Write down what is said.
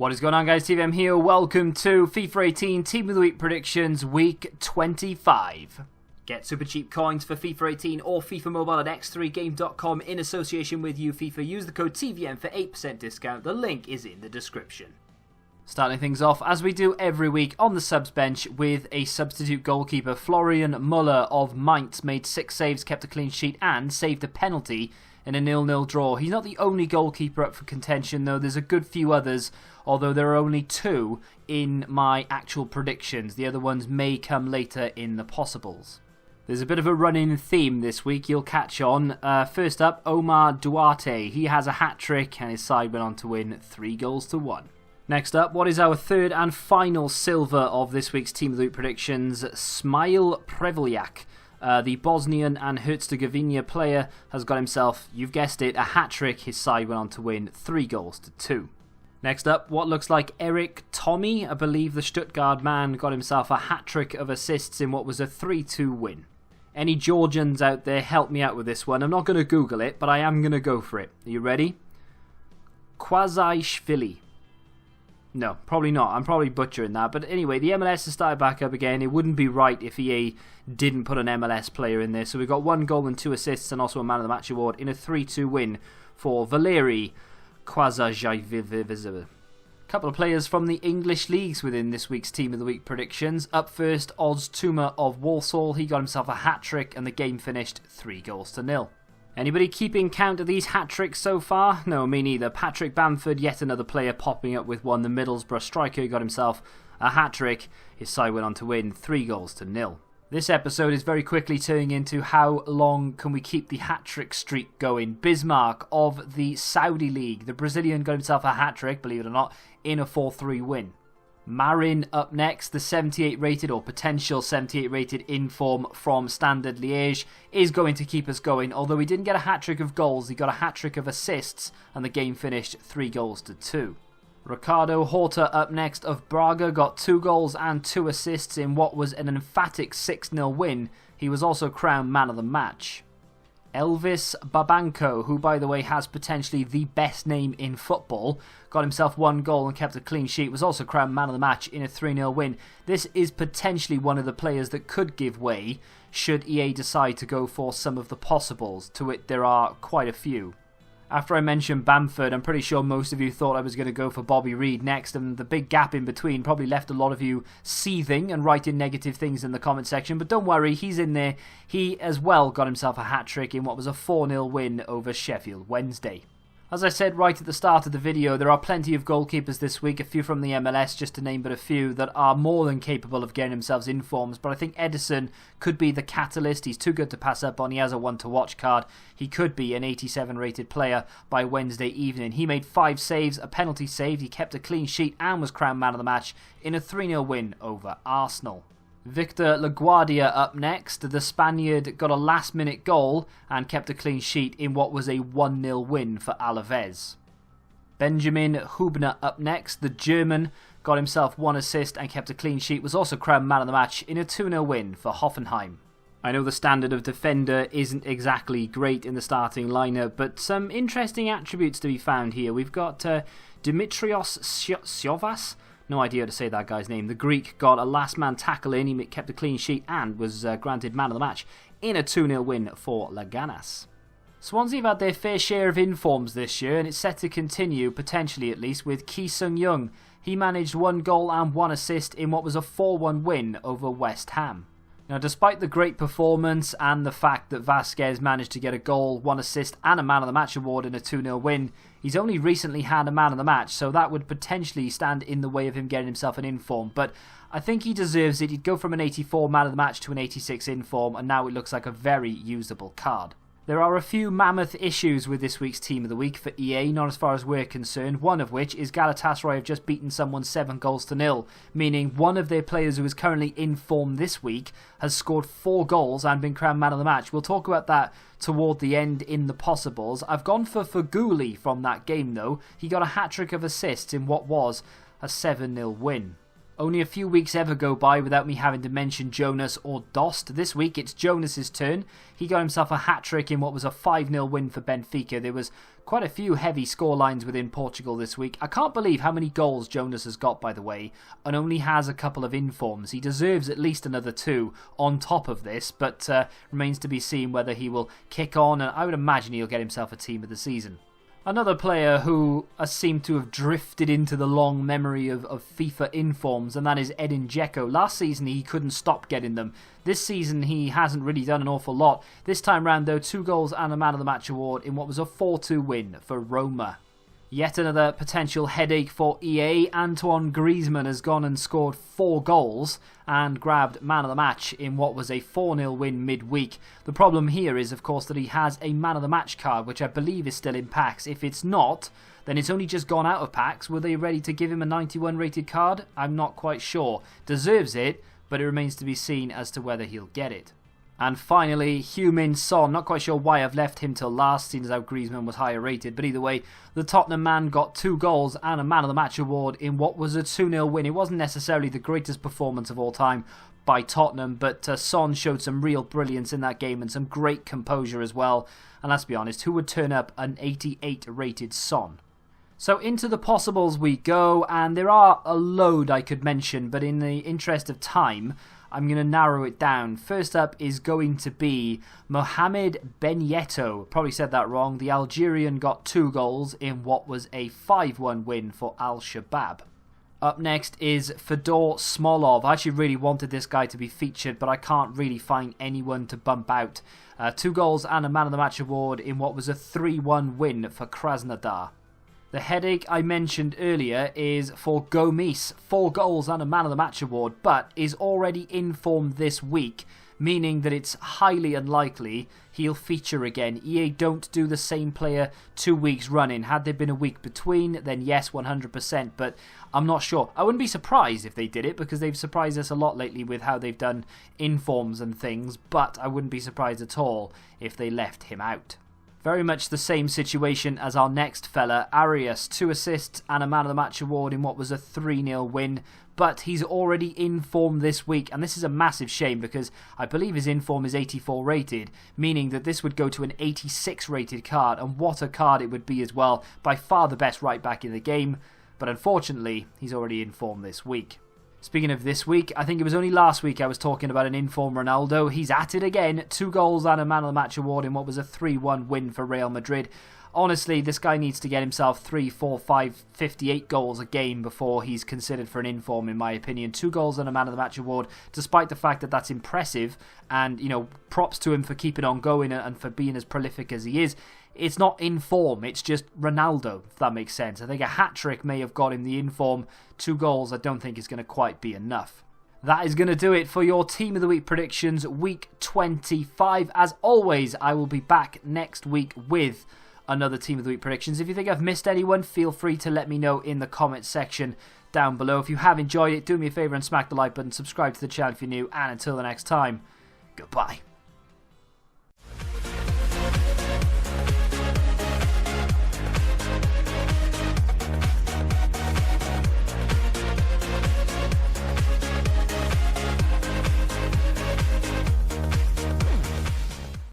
What is going on, guys? TVM here. Welcome to FIFA 18 Team of the Week Predictions Week 25. Get super cheap coins for FIFA 18 or FIFA Mobile at x3game.com in association with UFIFA. Use the code TVM for 8% discount. The link is in the description. Starting things off, as we do every week, on the subs bench with a substitute goalkeeper. Florian Muller of Mainz made 6 saves, kept a clean sheet and saved a penalty in a 0-0 draw. He's not the only goalkeeper up for contention though. There's a good few others, although there are only 2 in my actual predictions. The other ones may come later in the possibles. There's a bit of a running theme this week, you'll catch on. First up, Omar Duarte. He has a hat-trick and his side went on to win 3-1. Next up, what is our third and final silver of this week's Team of the Week predictions? Smile Preveljak. The Bosnian and Herzegovina player has got himself, you've guessed it, a hat-trick. His side went on to win 3-2. Next up, what looks like Eric Tommy. I believe the Stuttgart man got himself a hat-trick of assists in what was a 3-2 win. Any Georgians out there, help me out with this one. I'm not going to Google it, but I am going to go for it. Are you ready? Quazishvili. No, probably not. I'm probably butchering that. But anyway, the MLS has started back up again. It wouldn't be right if EA didn't put an MLS player in there. So we've got 1 goal and 2 assists and also a Man of the Match award in a 3-2 win for Valeri Quazishvili. Couple of players from the English leagues within this week's Team of the Week predictions. Up first, Oz Tuma of Walsall. He got himself a hat-trick and the game finished 3-0. Anybody keeping count of these hat-tricks so far? No, me neither. Patrick Bamford, yet another player popping up with one. The Middlesbrough striker got himself a hat-trick. His side went on to win 3-0. This episode is very quickly turning into how long can we keep the hat-trick streak going. Bismarck of the Saudi League. The Brazilian got himself a hat-trick, believe it or not, in a 4-3 win. Marin up next, the 78 rated or potential 78 rated inform from Standard Liège is going to keep us going. Although he didn't get a hat-trick of goals, he got a hat-trick of assists and the game finished 3-2. Ricardo Horta up next of Braga got 2 goals and 2 assists in what was an emphatic 6-0 win. He was also crowned man of the match. Elvis Babanco, who by the way has potentially the best name in football, got himself 1 goal and kept a clean sheet, was also crowned man of the match in a 3-0 win. This is potentially one of the players that could give way should EA decide to go for some of the possibles, to which there are quite a few. After I mentioned Bamford, I'm pretty sure most of you thought I was going to go for Bobby Reid next, and the big gap in between probably left a lot of you seething and writing negative things in the comment section. But don't worry, he's in there. He as well got himself a hat-trick in what was a 4-0 win over Sheffield Wednesday. As I said right at the start of the video, there are plenty of goalkeepers this week, a few from the MLS, just to name but a few, that are more than capable of getting themselves in forms. But I think Ederson could be the catalyst. He's too good to pass up on. He has a 1-to-watch card. He could be an 87 rated player by Wednesday evening. He made 5 saves, a penalty saved, he kept a clean sheet and was crowned man of the match in a 3-0 win over Arsenal. Victor LaGuardia up next. The Spaniard got a last-minute goal and kept a clean sheet in what was a 1-0 win for Alaves. Benjamin Hubner up next. The German got himself 1 assist and kept a clean sheet, was also crowned man of the match in a 2-0 win for Hoffenheim. I know the standard of defender isn't exactly great in the starting lineup, but some interesting attributes to be found here. We've got Dimitrios Siovas. No idea how to say that guy's name. The Greek got a last man tackle in, he kept a clean sheet and was granted man of the match in a 2-0 win for Laganas. Swansea have had their fair share of informs this year and it's set to continue, potentially at least, with Ki Sung-young. He managed 1 goal and 1 assist in what was a 4-1 win over West Ham. Now, despite the great performance and the fact that Vasquez managed to get a goal, 1 assist and a Man of the Match award in a 2-0 win, he's only recently had a Man of the Match, so that would potentially stand in the way of him getting himself an inform. But I think he deserves it. He'd go from an 84 Man of the Match to an 86 inform, and now it looks like a very usable card. There are a few mammoth issues with this week's Team of the Week for EA, not as far as we're concerned, one of which is Galatasaray have just beaten someone 7-0, meaning one of their players who is currently in form this week has scored 4 goals and been crowned man of the match. We'll talk about that toward the end in the possibles. I've gone for goalie from that game though. He got a hat-trick of assists in what was a 7-0 win. Only a few weeks ever go by without me having to mention Jonas or Dost. This week it's Jonas's turn. He got himself a hat-trick in what was a 5-0 win for Benfica. There was quite a few heavy scorelines within Portugal this week. I can't believe how many goals Jonas has got, by the way, and only has a couple of informs. He deserves at least another 2 on top of this, but remains to be seen whether he will kick on, and I would imagine he'll get himself a team of the season. Another player who has seemed to have drifted into the long memory of FIFA informs, and that is Edin Dzeko. Last season he couldn't stop getting them. This season he hasn't really done an awful lot. This time round though, 2 goals and a Man of the Match award in what was a 4-2 win for Roma. Yet another potential headache for EA. Antoine Griezmann has gone and scored 4 goals and grabbed Man of the Match in what was a 4-0 win midweek. The problem here is, of course, that he has a Man of the Match card, which I believe is still in packs. If it's not, then it's only just gone out of packs. Were they ready to give him a 91 rated card? I'm not quite sure. Deserves it, but it remains to be seen as to whether he'll get it. And finally, Heung-min Son. Not quite sure why I've left him till last, seeing as how Griezmann was higher rated. But either way, the Tottenham man got 2 goals and a Man of the Match award in what was a 2-0 win. It wasn't necessarily the greatest performance of all time by Tottenham, but Son showed some real brilliance in that game and some great composure as well. And let's be honest, who would turn up an 88 rated Son? So into the possibles we go, and there are a load I could mention, but in the interest of time, I'm going to narrow it down. First up is going to be Mohamed Benyeto. Probably said that wrong. The Algerian got 2 goals in what was a 5-1 win for Al-Shabaab. Up next is Fedor Smolov. I actually really wanted this guy to be featured, but I can't really find anyone to bump out. 2 goals and a Man of the Match award in what was a 3-1 win for Krasnodar. The headache I mentioned earlier is for Gomis, 4 goals and a Man of the Match award, but is already in form this week, meaning that it's highly unlikely he'll feature again. EA don't do the same player 2 weeks running. Had there been a week between, then yes, 100%, but I'm not sure. I wouldn't be surprised if they did it, because they've surprised us a lot lately with how they've done informs and things, but I wouldn't be surprised at all if they left him out. Very much the same situation as our next fella, Arias. 2 assists and a Man of the Match award in what was a 3-0 win. But he's already in form this week, and this is a massive shame because I believe his inform is 84 rated, meaning that this would go to an 86 rated card, and what a card it would be as well. By far the best right back in the game, but unfortunately he's already in form this week. Speaking of this week, I think it was only last week I was talking about an inform Ronaldo. He's at it again. 2 goals and a Man of the Match award in what was a 3-1 win for Real Madrid. Honestly, this guy needs to get himself 3, 4, 5, 58 goals a game before he's considered for an inform, in my opinion. 2 goals and a Man of the Match award, despite the fact that that's impressive, and, you know, props to him for keeping on going and for being as prolific as he is. It's not in form, it's just Ronaldo, if that makes sense. I think a hat-trick may have got him the inform. 2 goals I don't think is going to quite be enough. That is going to do it for your Team of the Week predictions, week 25. As always, I will be back next week with another Team of the Week predictions. If you think I've missed anyone, feel free to let me know in the comment section down below. If you have enjoyed it, do me a favour and smack the like button, subscribe to the channel if you're new, and until the next time, goodbye.